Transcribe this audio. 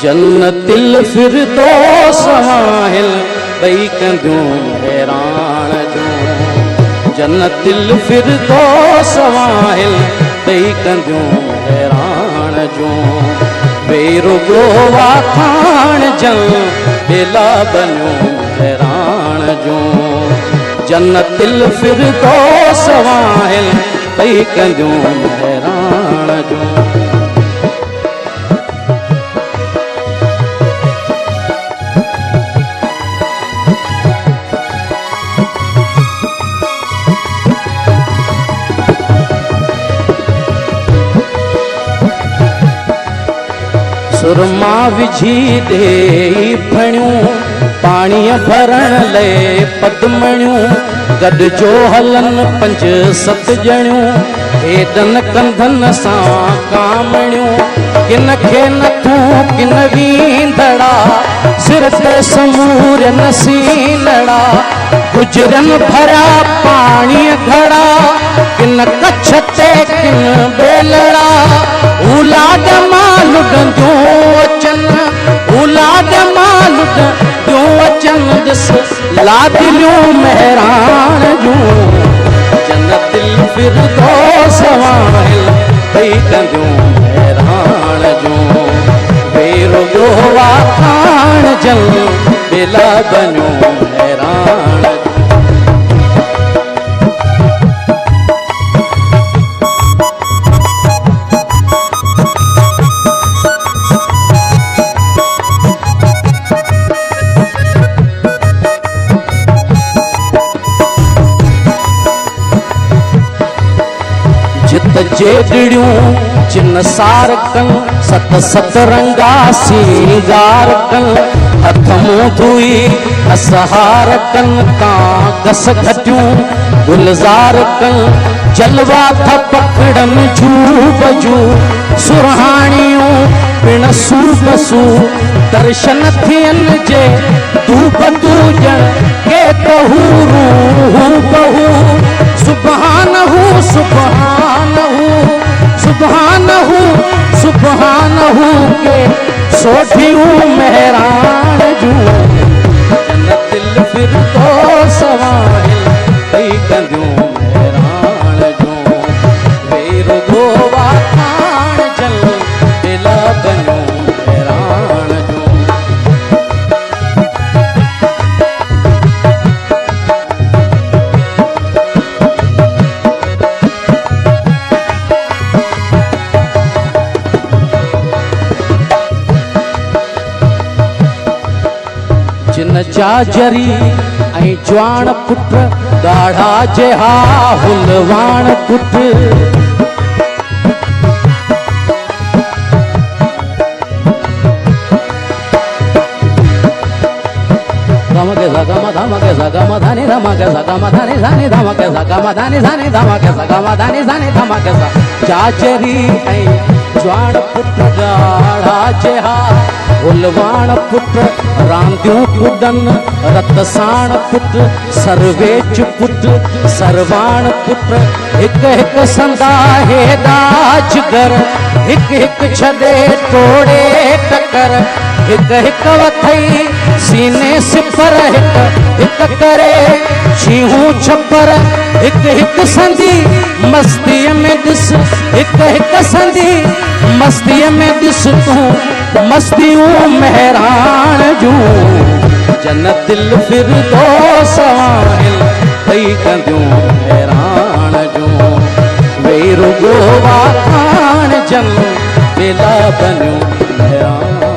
जन्नतिल फिरदौस वाहिल ॿई कंदियूं हैरान जूं जन्नतिल फिरदौस वाहिल ॿई कंदियूं हैरान जूं बेरुगो वाखाण जन बेला बनियूं हैरान जूं जन्नतिल फिरदौस वाहिल ॿई कंदियूं हैरान जूं सुरमा विझी दे फणियूं पाणीअ भरण लाइ पदमणियूं गॾिजो हलन 5-7 ॼणियूं हेॾनि कंधनि सां कामणियूं किन खे नथूं किन वींदड़ा सिर ते समूरन सीनड़ा गुजरनि भरिया पाणीअ घड़ा किन कच्छ ते किन बेलड़ा औलाद माल लुॾंदियूं अचनि औलाद माल लुॾंदियूं अचनि ॾिस लादिलियूं मेहरान जूं जन्नतिल फिरदौस वाहिल ॿई कंदियूं हैरान जूं बेरुगो वाखाण जन बेला बनियूं हैरान जेड़ियूं चिन सार कन 7-7 रंगा सींगार कन हथ मुंह धोई असहार कन कागस घटियूं गुलजार कन जलवा था पकड़न जू बजू सुरहाणियूं पिण सूबसू दर्शन थियन जे धूप दूजण के तहूरू बहू सुबहानहू सुबहानहू सुबहानहू सुबहानहू के सोठियूं मेहरान जूं जन्नतिल फिरदौस वाहिल ॿई कंदियूं हैरान जूं बेरुगो वाखाण जन बेला बनियूं हैरान जूं जिन जाजरी ऐं जवान पुट ॻाढ़ा जेहा हुलवान पुट धामके सागामा धामके सागामा धानी धामके सागामा धानी धानी धामके सागामा धानी धानी धामके सागामा धानी धानी धामके सा जाजरी ऐं जवान पुट ॻाढ़ा जेहा हुलवान पुट रांदियूं कुॾन रत साण पुट सरवेच पुट सरवाण पुट हिकु हिकु संदा हेॾा जिगर हिकु हिकु छॾे तोड़े टकर हिकु हिकु वथई सीने सिपर हिकु हिकु करे शीहूं छपर हिकु हिकु संदी मस्तीअ में ॾिस हिकु हिकु संदी मस्तीअ में ॾिस तूं मस्तियूं मेहरान जूं जन्नतिल फिरदौस वाहिल ॿई कंदियूं हैरान जूं बेरुगो वाखाण जन बेला बनियूं हैरान